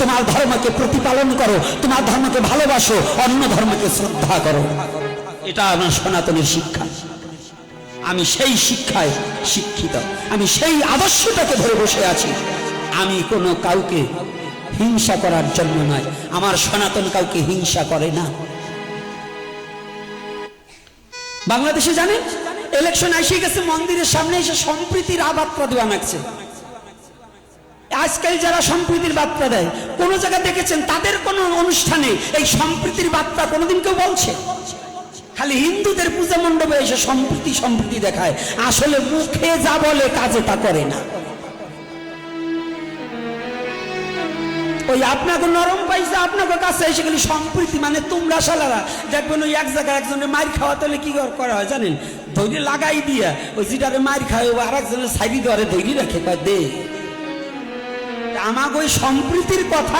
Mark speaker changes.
Speaker 1: তোমার ধর্মকে প্রতিপালন করো, তোমার ধর্মকে ভালোবাসো, অন্য ধর্মকে শ্রদ্ধা করো। এটা আমার সনাতনের শিক্ষা। আমি সেই শিক্ষায় শিক্ষিত, আমি সেই আদর্শটাকে ধরে বসে আছি। আমি কোনো কাউকে হিংসা করার জন্য নয়, আমার সনাতন কাউকে হিংসা করে না। বাংলাদেশে জানেন ইলেকশন এসে গেছে, মন্দিরের সামনে এসে সম্প্রীতির বার্তা দেওয়া লাগছে। আজকাল যারা সম্প্রীতির বার্তা দেয়, কোন জায়গায় দেখেছেন তাদের কোন অনুষ্ঠানে এই সম্প্রীতির বার্তা কোনোদিন কেউ বলছে? খালি হিন্দুদের পূজা মণ্ডপে এসে সম্প্রীতি সম্প্রীতি দেখায়, আসলে মুখে যা বলে কাজে তা করে না। ওই আপনাকে নরম পাইছে, আপনাকে কাছে এসে গেলে সম্প্রীতি মানে তোমরা শালারা দেখবেন ওই এক জায়গায় একজনের মার খাওয়াতে হলে কি করা হয় জানেন? দড়ি লাগাই দিয়া ওই যেটারে মার খায় ও আর একজনের সাইডি ধরে দড়ি রাখে, দে। আমাকে ওই সম্প্রীতির কথা